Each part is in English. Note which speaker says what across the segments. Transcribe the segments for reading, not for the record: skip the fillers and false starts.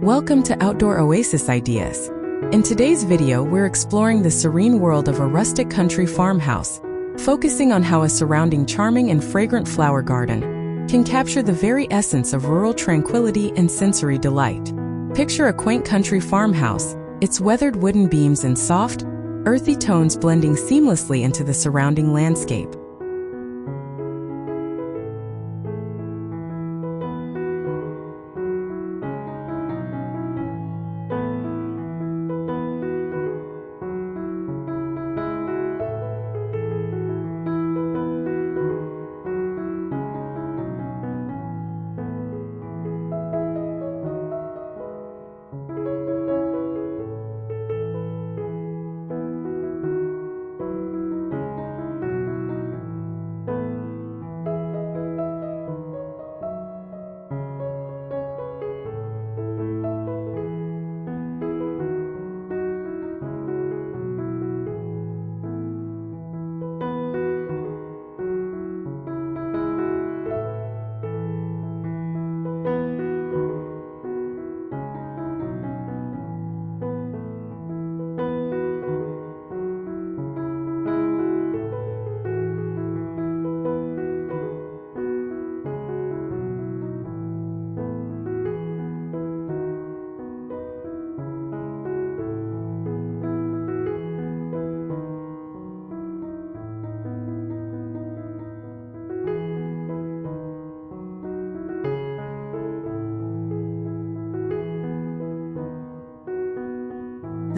Speaker 1: Welcome to Outdoor Oasis Ideas. In today's video, we're exploring the serene world of a rustic country farmhouse, focusing on how a surrounding charming and fragrant flower garden can capture the very essence of rural tranquility and sensory delight. Picture a quaint country farmhouse, its weathered wooden beams and soft, earthy tones blending seamlessly into the surrounding landscape.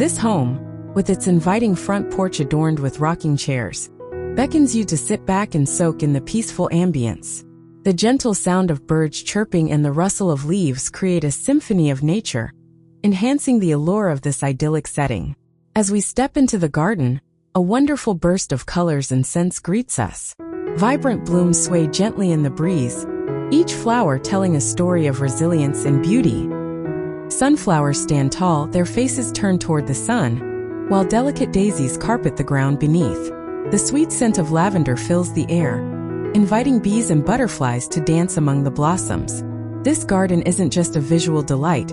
Speaker 1: This home, with its inviting front porch adorned with rocking chairs, beckons you to sit back and soak in the peaceful ambience. The gentle sound of birds chirping and the rustle of leaves create a symphony of nature, enhancing the allure of this idyllic setting. As we step into the garden, a wonderful burst of colors and scents greets us. Vibrant blooms sway gently in the breeze, each flower telling a story of resilience and beauty. Sunflowers stand tall, their faces turned toward the sun, while delicate daisies carpet the ground beneath. The sweet scent of lavender fills the air, inviting bees and butterflies to dance among the blossoms. This garden isn't just a visual delight,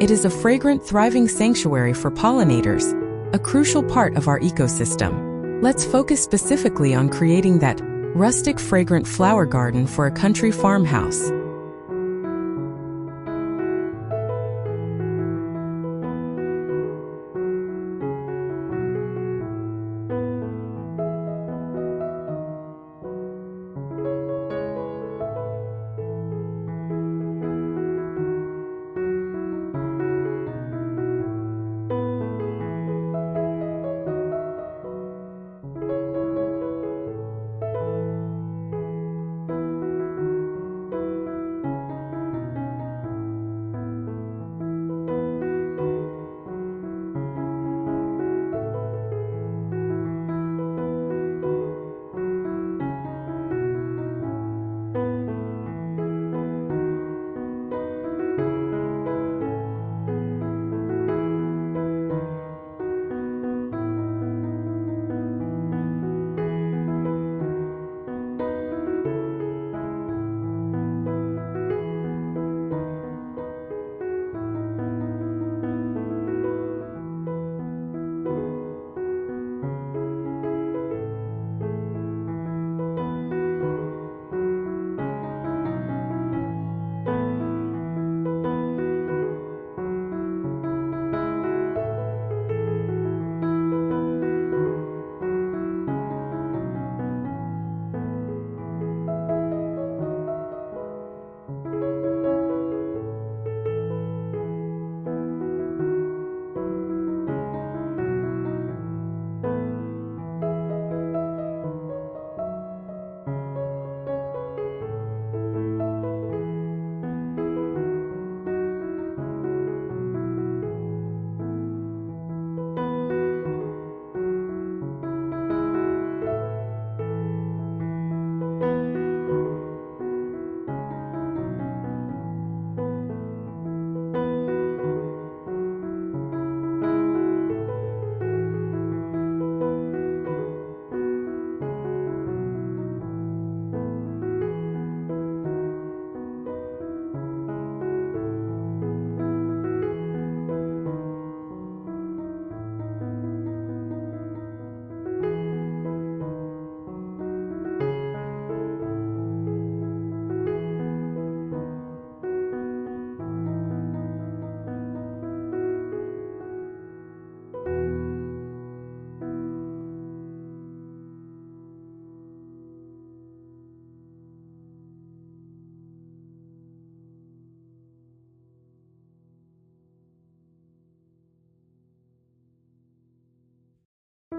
Speaker 1: it is a fragrant, thriving sanctuary for pollinators, a crucial part of our ecosystem. Let's focus specifically on creating that rustic, fragrant flower garden for a country farmhouse.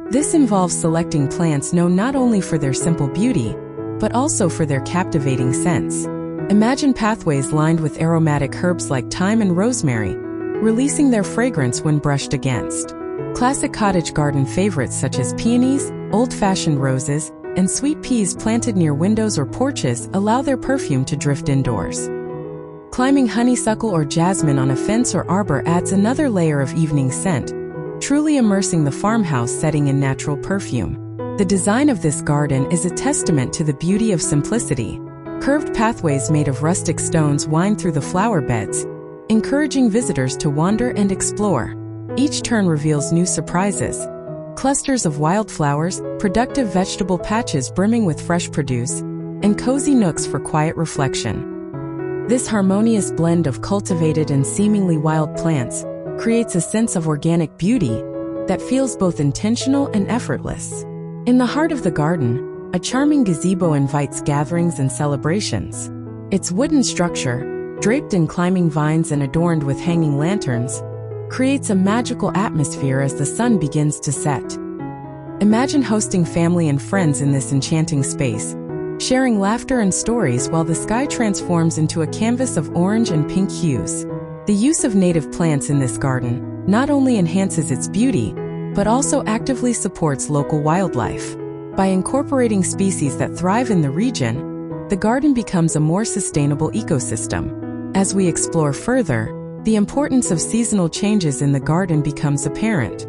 Speaker 1: This involves selecting plants known not only for their simple beauty, but also for their captivating scents. Imagine pathways lined with aromatic herbs like thyme and rosemary, releasing their fragrance when brushed against. Classic cottage garden favorites such as peonies, old-fashioned roses, and sweet peas planted near windows or porches allow their perfume to drift indoors. Climbing honeysuckle or jasmine on a fence or arbor adds another layer of evening scent, truly immersing the farmhouse setting in natural perfume. The design of this garden is a testament to the beauty of simplicity. Curved pathways made of rustic stones wind through the flower beds, encouraging visitors to wander and explore. Each turn reveals new surprises. Clusters of wildflowers, productive vegetable patches brimming with fresh produce, and cozy nooks for quiet reflection. This harmonious blend of cultivated and seemingly wild plants creates a sense of organic beauty that feels both intentional and effortless. In the heart of the garden, a charming gazebo invites gatherings and celebrations. Its wooden structure, draped in climbing vines and adorned with hanging lanterns, creates a magical atmosphere as the sun begins to set. Imagine hosting family and friends in this enchanting space, sharing laughter and stories while the sky transforms into a canvas of orange and pink hues. The use of native plants in this garden not only enhances its beauty, but also actively supports local wildlife. By incorporating species that thrive in the region, the garden becomes a more sustainable ecosystem. As we explore further, the importance of seasonal changes in the garden becomes apparent.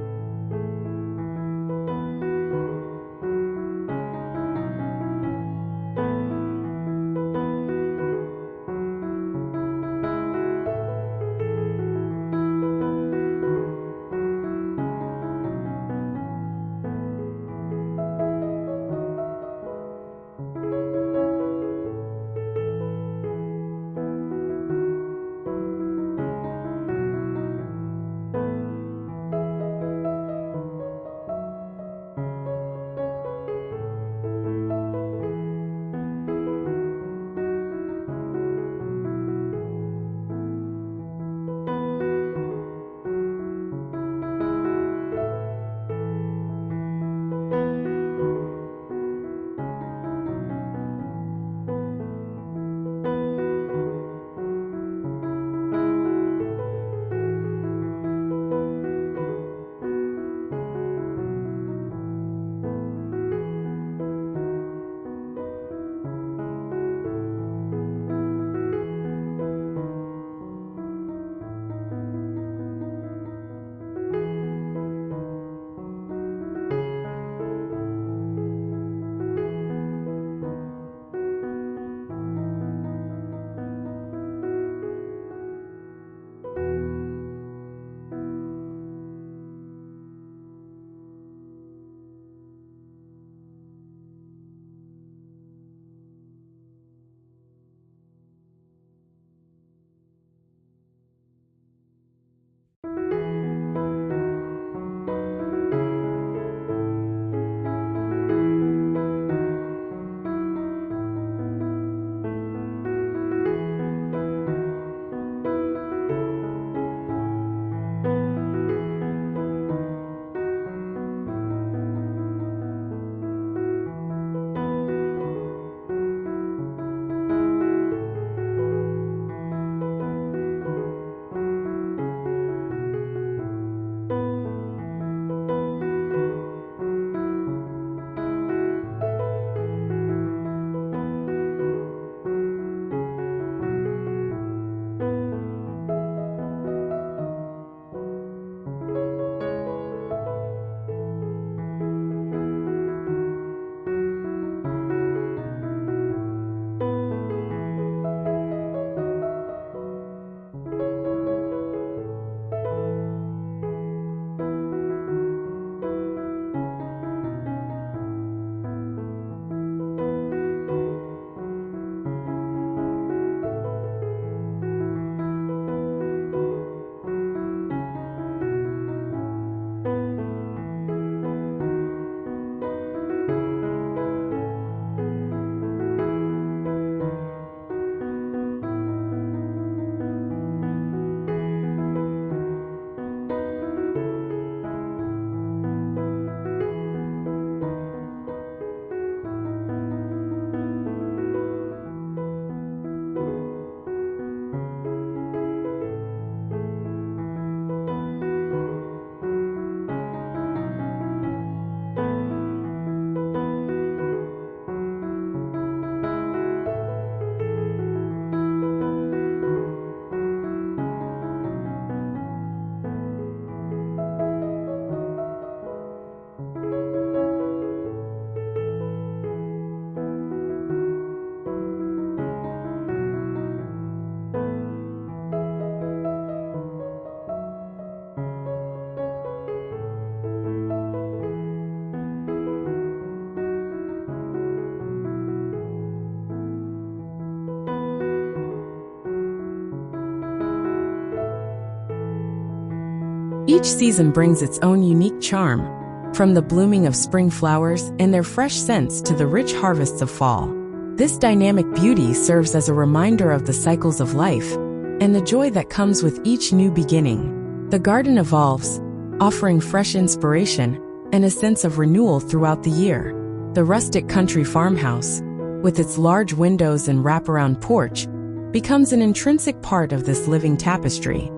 Speaker 1: Each season brings its own unique charm, from the blooming of spring flowers and their fresh scents to the rich harvests of fall. This dynamic beauty serves as a reminder of the cycles of life and the joy that comes with each new beginning. The garden evolves, offering fresh inspiration and a sense of renewal throughout the year. The rustic country farmhouse, with its large windows and wraparound porch, becomes an intrinsic part of this living tapestry.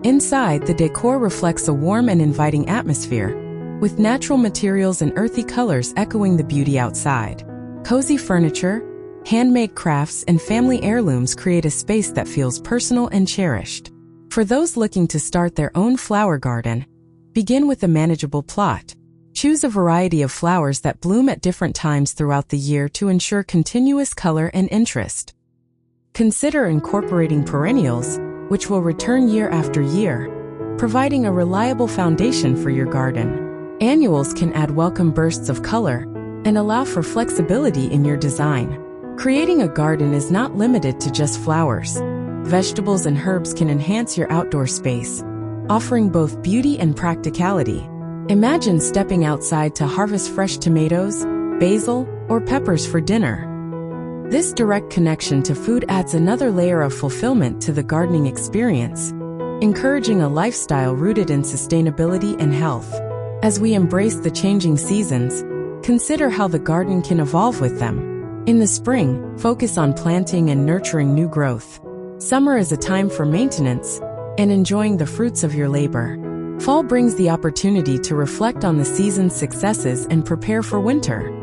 Speaker 1: Inside, the decor reflects a warm and inviting atmosphere, with natural materials and earthy colors echoing the beauty outside. Cozy furniture, handmade crafts, and family heirlooms create a space that feels personal and cherished. For those looking to start their own flower garden, begin with a manageable plot. Choose a variety of flowers that bloom at different times throughout the year to ensure continuous color and interest. Consider incorporating perennials, which will return year after year, providing a reliable foundation for your garden. Annuals can add welcome bursts of color and allow for flexibility in your design. Creating a garden is not limited to just flowers. Vegetables and herbs can enhance your outdoor space, offering both beauty and practicality. Imagine stepping outside to harvest fresh tomatoes, basil, or peppers for dinner. This direct connection to food adds another layer of fulfillment to the gardening experience, encouraging a lifestyle rooted in sustainability and health. As we embrace the changing seasons, consider how the garden can evolve with them. In the spring, focus on planting and nurturing new growth. Summer is a time for maintenance and enjoying the fruits of your labor. Fall brings the opportunity to reflect on the season's successes and prepare for winter.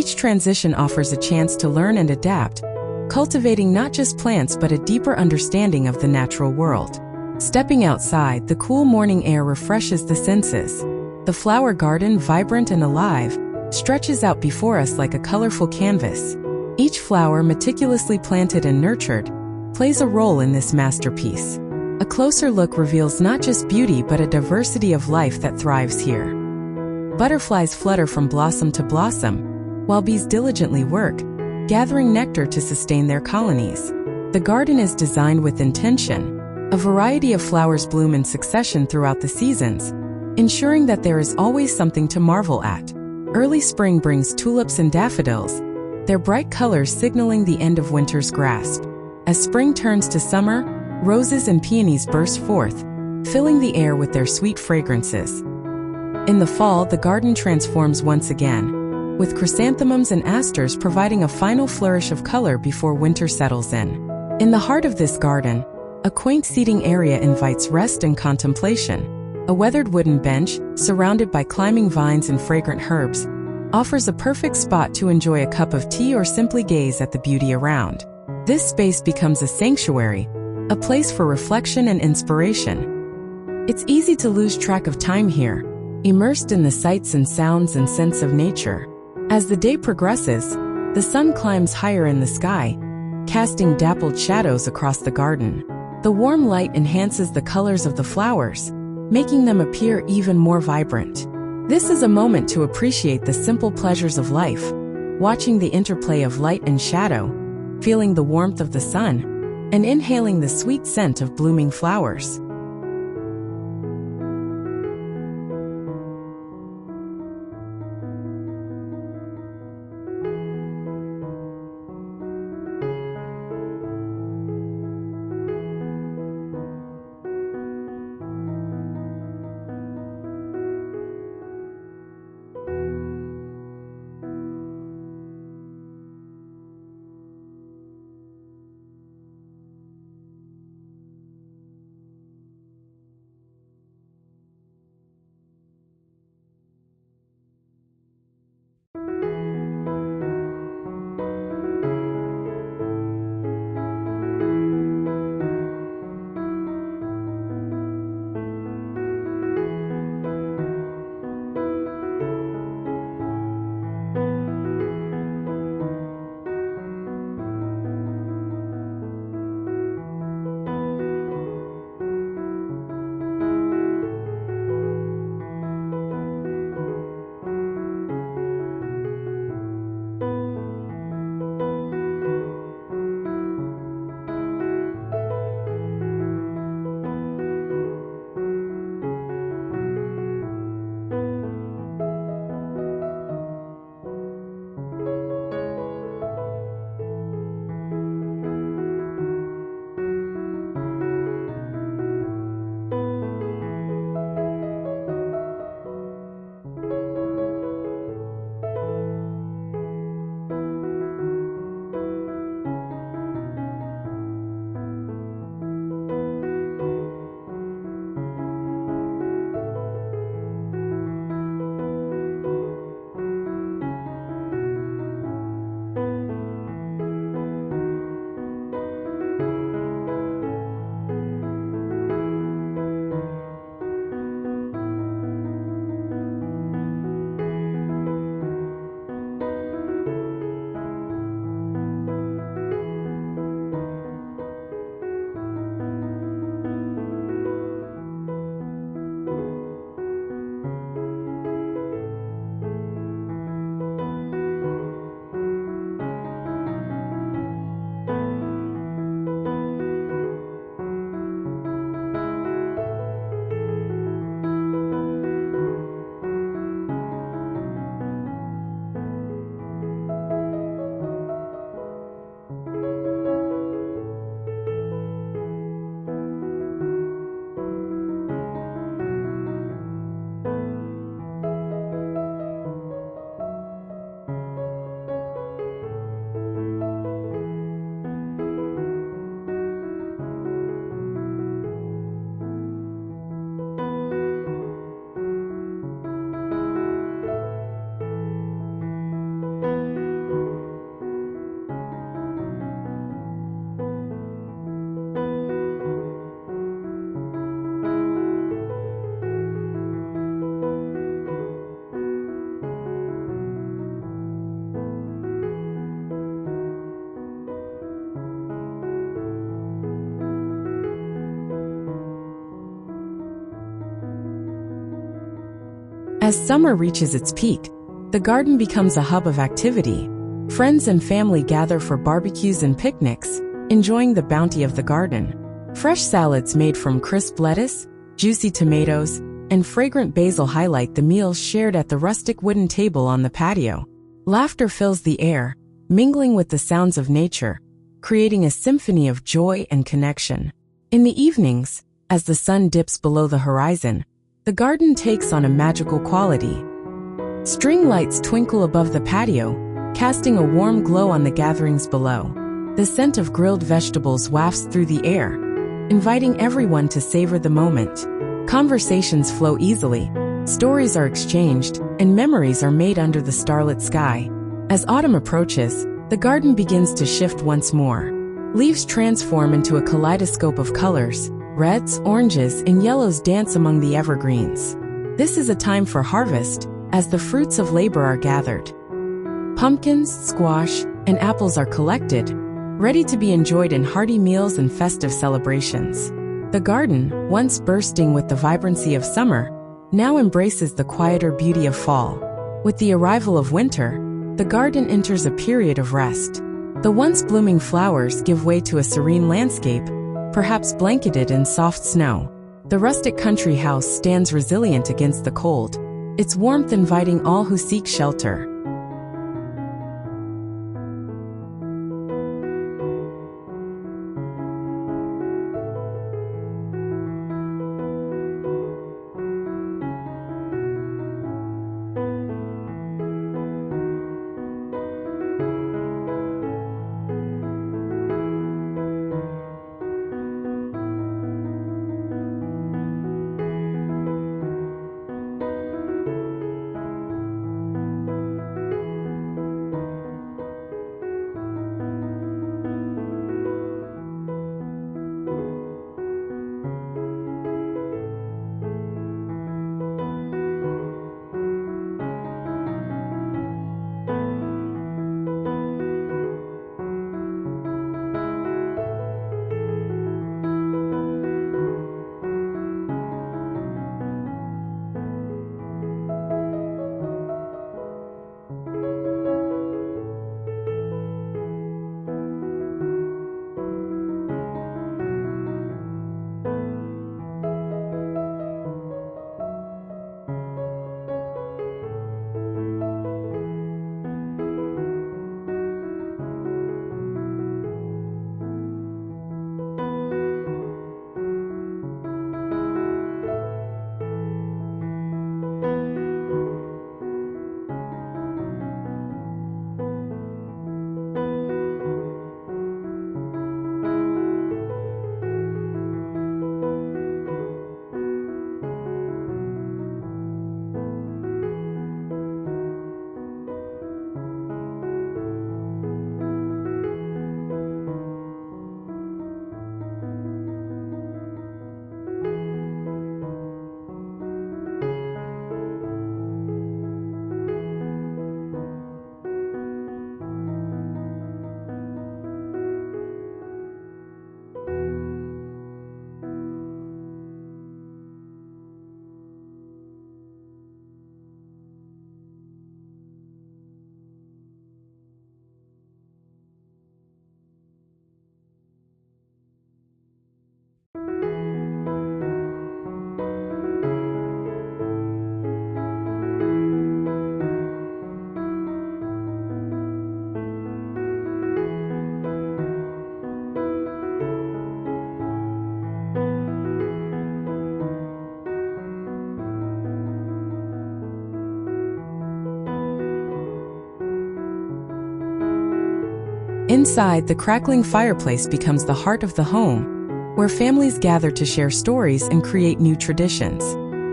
Speaker 1: Each transition offers a chance to learn and adapt, cultivating not just plants but a deeper understanding of the natural world. Stepping outside, the cool morning air refreshes the senses. The flower garden, vibrant and alive, stretches out before us like a colorful canvas. Each flower, meticulously planted and nurtured, plays a role in this masterpiece. A closer look reveals not just beauty but a diversity of life that thrives here. Butterflies flutter from blossom to blossom, while bees diligently work, gathering nectar to sustain their colonies. The garden is designed with intention. A variety of flowers bloom in succession throughout the seasons, ensuring that there is always something to marvel at. Early spring brings tulips and daffodils, their bright colors signaling the end of winter's grasp. As spring turns to summer, roses and peonies burst forth, filling the air with their sweet fragrances. In the fall, the garden transforms once again, with chrysanthemums and asters providing a final flourish of color before winter settles in. In the heart of this garden, a quaint seating area invites rest and contemplation. A weathered wooden bench, surrounded by climbing vines and fragrant herbs, offers a perfect spot to enjoy a cup of tea or simply gaze at the beauty around. This space becomes a sanctuary, a place for reflection and inspiration. It's easy to lose track of time here, immersed in the sights and sounds and scents of nature. As the day progresses, the sun climbs higher in the sky, casting dappled shadows across the garden. The warm light enhances the colors of the flowers, making them appear even more vibrant. This is a moment to appreciate the simple pleasures of life, watching the interplay of light and shadow, feeling the warmth of the sun, and inhaling the sweet scent of blooming flowers. As summer reaches its peak, the garden becomes a hub of activity. Friends and family gather for barbecues and picnics, enjoying the bounty of the garden. Fresh salads made from crisp lettuce, juicy tomatoes, and fragrant basil highlight the meals shared at the rustic wooden table on the patio. Laughter fills the air, mingling with the sounds of nature, creating a symphony of joy and connection. In the evenings, as the sun dips below the horizon, the garden takes on a magical quality. String lights twinkle above the patio, casting a warm glow on the gatherings below. The scent of grilled vegetables wafts through the air, inviting everyone to savor the moment. Conversations flow easily, stories are exchanged, and memories are made under the starlit sky. As autumn approaches, the garden begins to shift once more. Leaves transform into a kaleidoscope of colors. Reds, oranges, and yellows dance among the evergreens. This is a time for harvest, as the fruits of labor are gathered. Pumpkins, squash, and apples are collected, ready to be enjoyed in hearty meals and festive celebrations. The garden, once bursting with the vibrancy of summer, now embraces the quieter beauty of fall. With the arrival of winter, the garden enters a period of rest. The once blooming flowers give way to a serene landscape, perhaps blanketed in soft snow. The rustic country house stands resilient against the cold, its warmth inviting all who seek shelter. Inside, the crackling fireplace becomes the heart of the home, where families gather to share stories and create new traditions.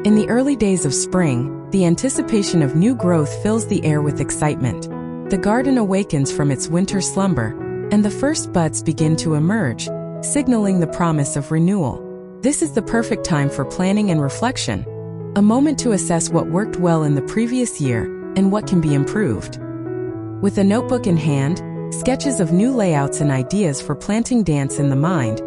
Speaker 1: In the early days of spring, the anticipation of new growth fills the air with excitement. The garden awakens from its winter slumber, and the first buds begin to emerge, signaling the promise of renewal. This is the perfect time for planning and reflection, a moment to assess what worked well in the previous year and what can be improved. With a notebook in hand, sketches of new layouts and ideas for planting dance in the mind,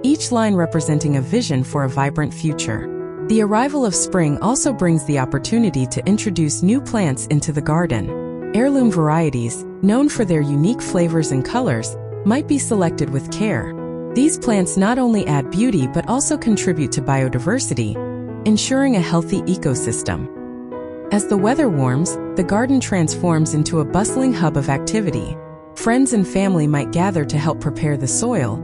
Speaker 1: each line representing a vision for a vibrant future. The arrival of spring also brings the opportunity to introduce new plants into the garden. Heirloom varieties, known for their unique flavors and colors, might be selected with care. These plants not only add beauty but also contribute to biodiversity, ensuring a healthy ecosystem. As the weather warms, the garden transforms into a bustling hub of activity. Friends and family might gather to help prepare the soil,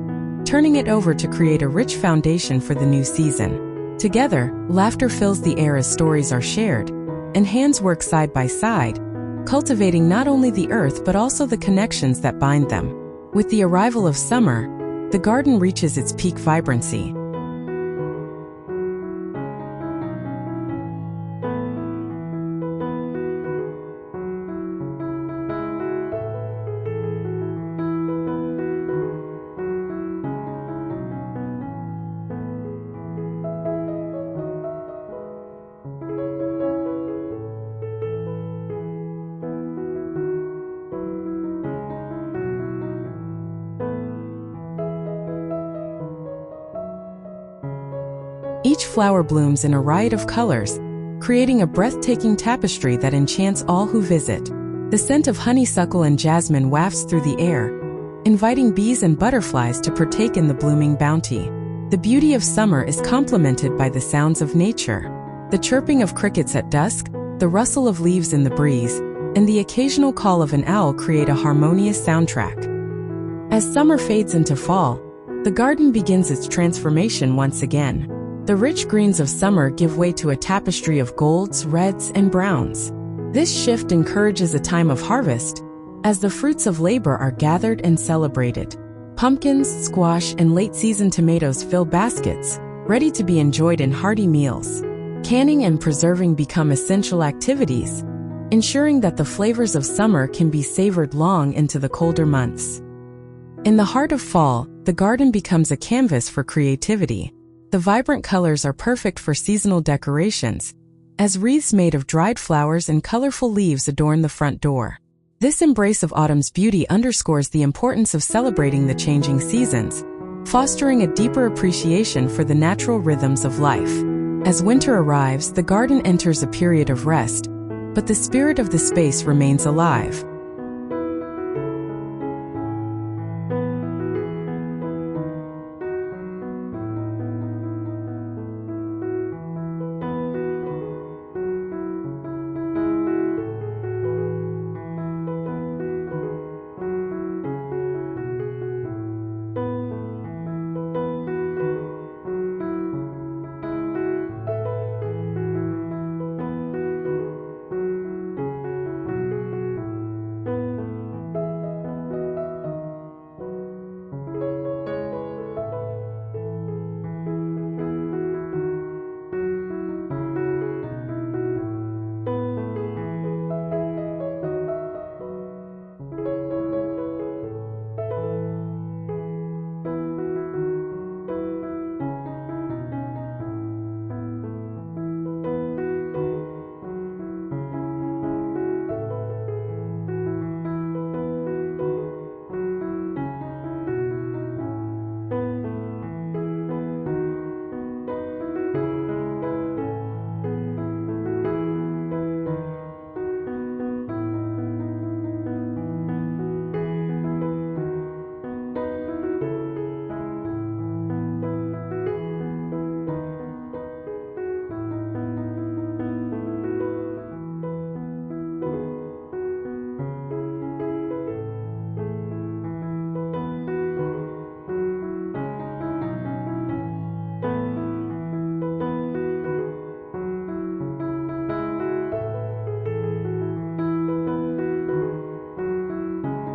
Speaker 1: turning it over to create a rich foundation for the new season. Together, laughter fills the air as stories are shared, and hands work side by side, cultivating not only the earth but also the connections that bind them. With the arrival of summer, the garden reaches its peak vibrancy. Each flower blooms in a riot of colors, creating a breathtaking tapestry that enchants all who visit. The scent of honeysuckle and jasmine wafts through the air, inviting bees and butterflies to partake in the blooming bounty. The beauty of summer is complemented by the sounds of nature. The chirping of crickets at dusk, the rustle of leaves in the breeze, and the occasional call of an owl create a harmonious soundtrack. As summer fades into fall, the garden begins its transformation once again. The rich greens of summer give way to a tapestry of golds, reds, and browns. This shift encourages a time of harvest, as the fruits of labor are gathered and celebrated. Pumpkins, squash, and late-season tomatoes fill baskets, ready to be enjoyed in hearty meals. Canning and preserving become essential activities, ensuring that the flavors of summer can be savored long into the colder months. In the heart of fall, the garden becomes a canvas for creativity. The vibrant colors are perfect for seasonal decorations, as wreaths made of dried flowers and colorful leaves adorn the front door. This embrace of autumn's beauty underscores the importance of celebrating the changing seasons, fostering a deeper appreciation for the natural rhythms of life. As winter arrives, the garden enters a period of rest, but the spirit of the space remains alive.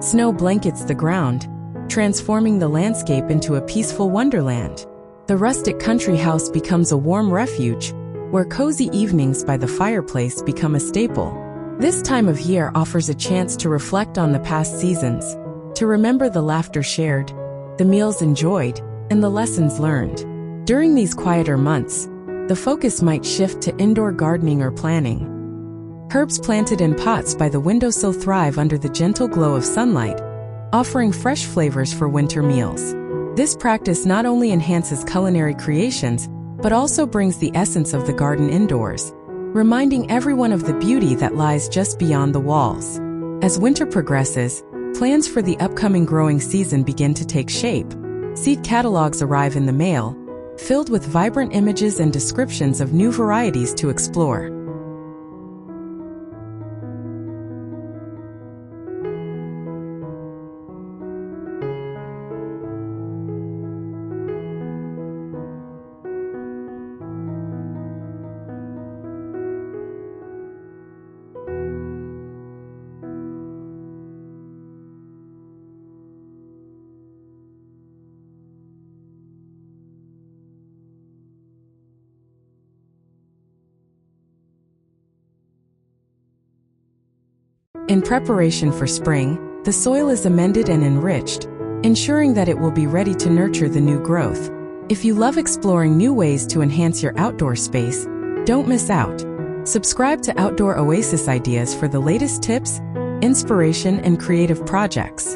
Speaker 1: Snow blankets the ground, transforming the landscape into a peaceful wonderland. The rustic country house becomes a warm refuge, where cozy evenings by the fireplace become a staple. This time of year offers a chance to reflect on the past seasons, to remember the laughter shared, the meals enjoyed, and the lessons learned. During these quieter months, the focus might shift to indoor gardening or planning. Herbs planted in pots by the windowsill thrive under the gentle glow of sunlight, offering fresh flavors for winter meals. This practice not only enhances culinary creations, but also brings the essence of the garden indoors, reminding everyone of the beauty that lies just beyond the walls. As winter progresses, plans for the upcoming growing season begin to take shape. Seed catalogs arrive in the mail, filled with vibrant images and descriptions of new varieties to explore. In preparation for spring, the soil is amended and enriched, ensuring that it will be ready to nurture the new growth. If you love exploring new ways to enhance your outdoor space, don't miss out. Subscribe to Outdoor Oasis Ideas for the latest tips, inspiration, and creative projects.